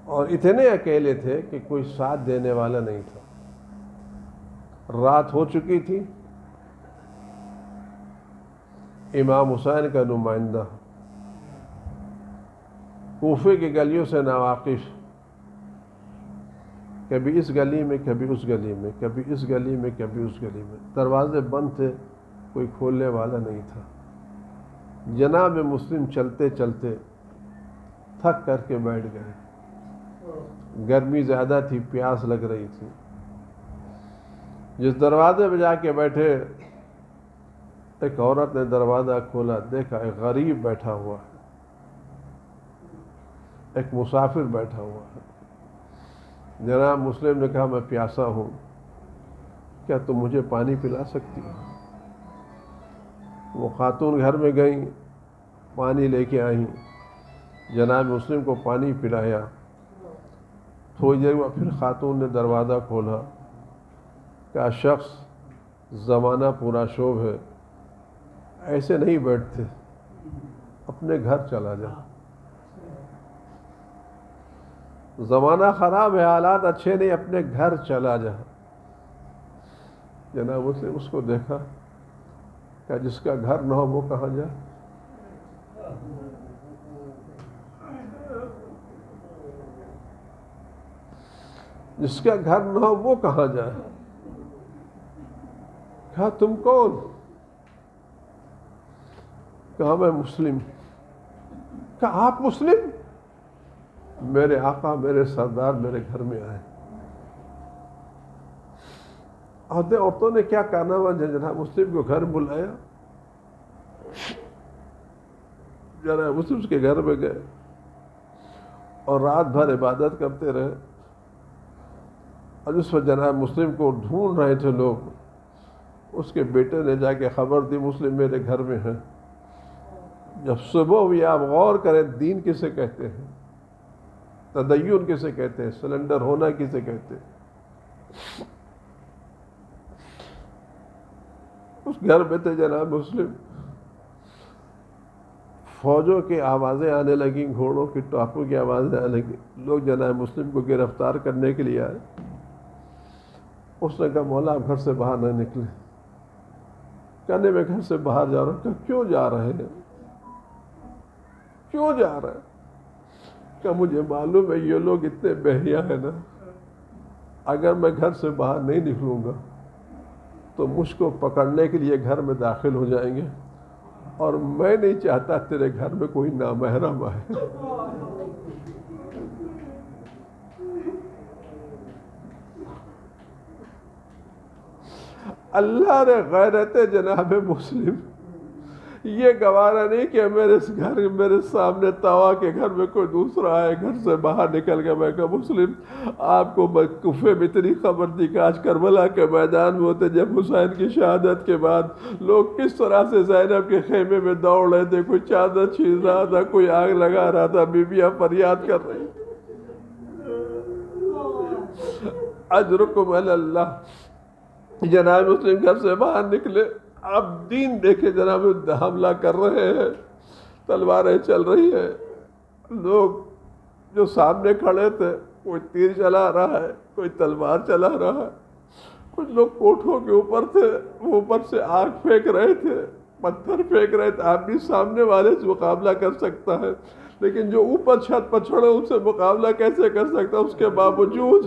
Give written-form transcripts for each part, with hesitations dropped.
اور اتنے اکیلے تھے کہ کوئی ساتھ دینے والا نہیں تھا. رات ہو چکی تھی. امام حسین کا نمائندہ کوفے کی گلیوں سے ناواقف، کبھی اس گلی میں کبھی اس گلی میں، کبھی اس گلی میں کبھی اس گلی میں، دروازے بند تھے، کوئی کھولنے والا نہیں تھا. جناب مسلم چلتے چلتے تھک کر کے بیٹھ گئے. گرمی زیادہ تھی، پیاس لگ رہی تھی. جس دروازے پہ جا کے بیٹھے، ایک عورت نے دروازہ کھولا، دیکھا ایک غریب بیٹھا ہوا ہے، ایک مسافر بیٹھا ہوا ہے. جناب مسلم نے کہا میں پیاسا ہوں، کیا تم مجھے پانی پلا سکتی ہو؟ وہ خاتون گھر میں گئیں، پانی لے کے آئیں. جناب مسلم کو پانی پلایا. تھوڑی دیر بعد پھر خاتون نے دروازہ کھولا، کہا شخص زمانہ پورا شوب ہے، ایسے نہیں بیٹھتے، اپنے گھر چلا جا. زمانہ خراب ہے، حالات اچھے نہیں، اپنے گھر چلا جا. جناب اسے اس کو دیکھا کہ جس کا گھر نہ ہو وہ کہاں جائے. جس کا گھر نہ ہو وہ کہاں جائے. کہا تم کون؟ کہا میں مسلم. کہا آپ مسلم؟ میرے آقا میرے سردار میرے گھر میں آئے. عورتوں نے کیا کارنامہ جناب مسلم کو گھر بلایا. جناب مسلم کے گھر میں گئے اور رات بھر عبادت کرتے رہے. اور اس وقت جناب مسلم کو ڈھونڈ رہے تھے لوگ. اس کے بیٹے نے جا کے خبر دی مسلم میرے گھر میں ہے. جب صبح ہوئی آپ غور کریں دین کسے کہتے ہیں، تدین کسے کہتے ہیں، سلنڈر ہونا کسے کہتے ہیں. اس گھر میں تھے جناب مسلم. فوجوں کی آوازیں آنے لگیں، گھوڑوں کی ٹاپوں کی آوازیں آنے لگیں. لوگ جناب مسلم کو گرفتار کرنے کے لیے آئے. اس نے کہا مولا آپ گھر سے باہر نہ نکلے. کہنے میں گھر سے باہر جا رہا ہوں. کہا کیوں جا رہے ہیں؟ کیوں جا رہے ہیں؟ کہ مجھے معلوم ہے یہ لوگ اتنے بہیا ہیں نا، اگر میں گھر سے باہر نہیں نکلوں گا تو مجھ کو پکڑنے کے لیے گھر میں داخل ہو جائیں گے، اور میں نہیں چاہتا تیرے گھر میں کوئی نامحرم آئے. اللہ نے غیرت جناب مسلم یہ گوارا نہیں کہ میرے سامنے توا کے گھر میں کوئی دوسرا آئے. گھر سے باہر نکل کے میں کہا مسلم آپ کو کوفے میں اتنی خبر دی کہ آج کربلا کے میدان میں ہوتے جب حسین کی شہادت کے بعد لوگ کس طرح سے زینب کے خیمے میں دوڑ رہے تھے، کوئی چادر چھین رہا تھا، کوئی آگ لگا رہا تھا، بیویاں فریاد کر رہی. اجرکم علی اللہ. جناب مسلم گھر سے باہر نکلے. آپ دین دیکھے جناب حملہ کر رہے ہیں، تلواریں چل رہی ہیں. لوگ جو سامنے کھڑے تھے کوئی تیر چلا رہا ہے، کوئی تلوار چلا رہا ہے. کچھ لوگ کوٹھوں کے اوپر تھے، وہ اوپر سے آگ پھینک رہے تھے، پتھر پھینک رہے تھے. آپ بھی سامنے والے سے مقابلہ کر سکتا ہے، لیکن جو اوپر چھت پر چڑھے ان سے مقابلہ کیسے کر سکتا؟ اس کے باوجود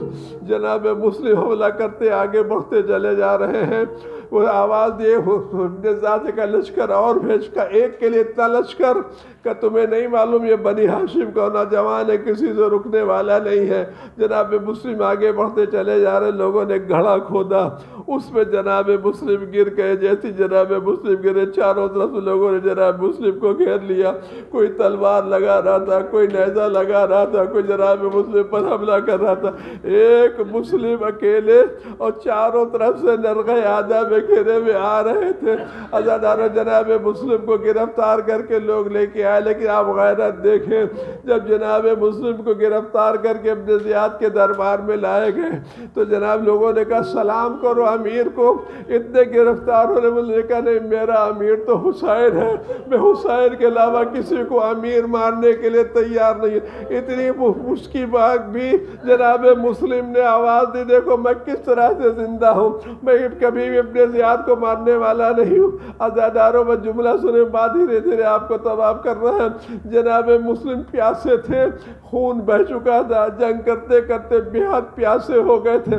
جناب مسلم حملہ کرتے آگے بڑھتے چلے جا رہے ہیں. وہ آواز دیے ذات کا لشکر اور بھیج کا، ایک کے لیے اتنا لشکر کہ تمہیں نہیں معلوم یہ بنی ہاشم کا نوجوان ہے، کسی سے رکنے والا نہیں ہے. جناب مسلم آگے بڑھتے چلے جا رہے. لوگوں نے گڑھا کھودا، اس میں جناب مسلم گر گئے. جیسی جناب مسلم گرے چاروں طرف سے لوگوں نے جناب مسلم کو گھیر لیا. کوئی تلوار لگا رہا تھا، کوئی نیزہ لگا رہا تھا، کوئی جناب مسلم پر حملہ کر رہا تھا. ایک مسلم اکیلے اور چاروں طرف سے نرغے آدھا میں گھیرے میں آ رہے تھے. عزاداروں جناب مسلم کو گرفتار کر کے لوگ لے کے آئے. لیکن آپ غیرت دیکھیں، جب جناب مسلم کو گرفتار کر کے ابن زیاد کے دربار میں لائے گئے تو جناب لوگوں نے کہا سلام کرو امیر کو. اتنے گرفتار ہونے والے نے کہا نہیں، میرا امیر تو حسین ہے، میں حسین کے علاوہ کسی کو امیر ماننے چھوڑنے کے لیے تیار نہیں ہے۔ اتنی اس کی بات بھی جناب مسلم نے آواز دی، دیکھو میں کس طرح سے زندہ ہوں، میں کبھی بھی اپنے ذات کو ماننے والا نہیں ہوں۔ عزاداروں میں جملہ سنے، بات دھیرے دھیرے آپ کو تمام کر رہا ہے۔ جناب مسلم پیاسے تھے، خون بہ چکا تھا، جنگ کرتے کرتے بے حد پیاسے ہو گئے تھے۔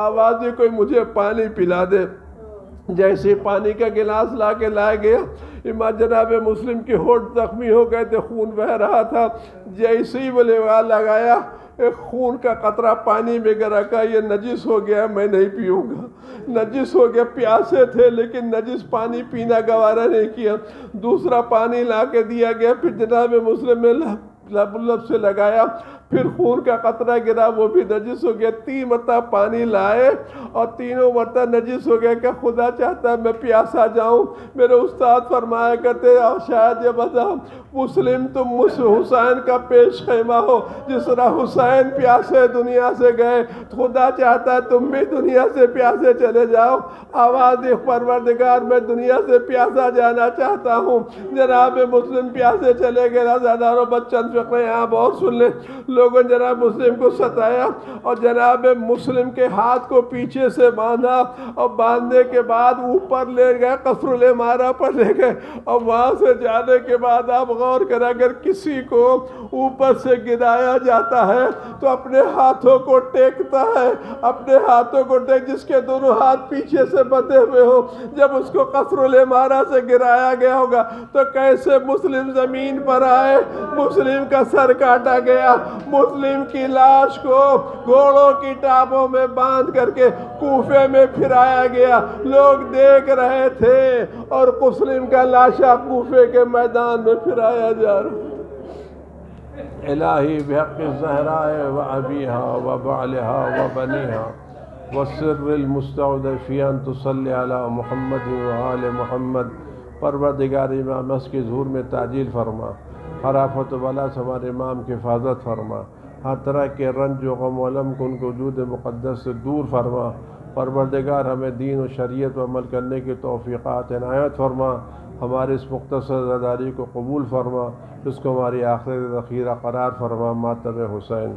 آواز دی کوئی مجھے پانی پلا دے۔ جیسے پانی کا گلاس لا کے لایا گیا، امام جناب مسلم کے ہونٹ زخمی ہو گئے تھے، خون بہ رہا تھا۔ جیسے ہی وہ لگایا، ایک خون کا قطرہ پانی میں گرا، کہا یہ نجس ہو گیا، میں نہیں پیوں گا۔ نجس ہو گیا، پیاسے تھے لیکن نجس پانی پینا گوارا نہیں کیا۔ دوسرا پانی لا کے دیا گیا، پھر جناب مسلم نے لب سے لگایا، پھر خون کا قطرہ گرا، وہ بھی نجس ہو گیا۔ 3 مرتبہ پانی لائے اور تینوں مرتبہ نجس ہو گیا کہ خدا چاہتا ہے میں پیاسا جاؤں۔ میرے استاد فرمایا کرتے اور شاید یہ بتا مسلم تم حسین کا پیش خیمہ ہو، جس طرح حسین پیاسے دنیا سے گئے، خدا چاہتا ہے تم بھی دنیا سے پیاسے چلے جاؤ۔ آواز دی پروردگار میں دنیا سے پیاسا جانا چاہتا ہوں۔ جناب مسلم پیاسے چلے گئے۔ رضاداروں بچن فقہ یہاں اور سن لیں، لوگوں نے جناب مسلم کو ستایا اور جناب مسلم کے ہاتھ کو پیچھے سے باندھا اور باندھنے کے بعد اوپر لے گئے، قصر العمارہ پر لے گئے، اور وہاں سے جانے کے بعد آپ غور کریں اگر کسی کو اوپر سے گرایا جاتا ہے تو اپنے ہاتھوں کو ٹیکتا ہے، اپنے ہاتھوں کو جس کے دونوں ہاتھ پیچھے سے بندھے ہوئے ہو۔ جب اس کو قصر العمارہ سے گرایا گیا ہوگا تو کیسے مسلم زمین پر آئے، مسلم کا سر کاٹا گیا، مسلم کی لاش کو گھوڑوں کی ٹاپوں میں باندھ کر کے کوفے میں پھرایا گیا، لوگ دیکھ رہے تھے اور مسلم کا لاشا کوفے کے میدان میں پھرایا جا رہا۔ الہی بحق الزہراء و ابیہا و بعلہا و بنیہا والسر المستودع فی ان تصلی علی محمد و آل محمد، پروردگار امام اس کے ظہور میں تعجیل فرما، ہر آفت و بلا سے ہمارے امام کی حفاظت فرما، ہر طرح کے رنج و غم و علم کو ان کو وجود مقدس سے دور فرما۔ پروردگار ہمیں دین و شریعت و عمل کرنے کی توفیقات عنایت فرما، ہمارے اس مختصر عزاداری کو قبول فرما، اس کو ہماری آخرت ذخیرہ قرار فرما۔ ماتم حسین۔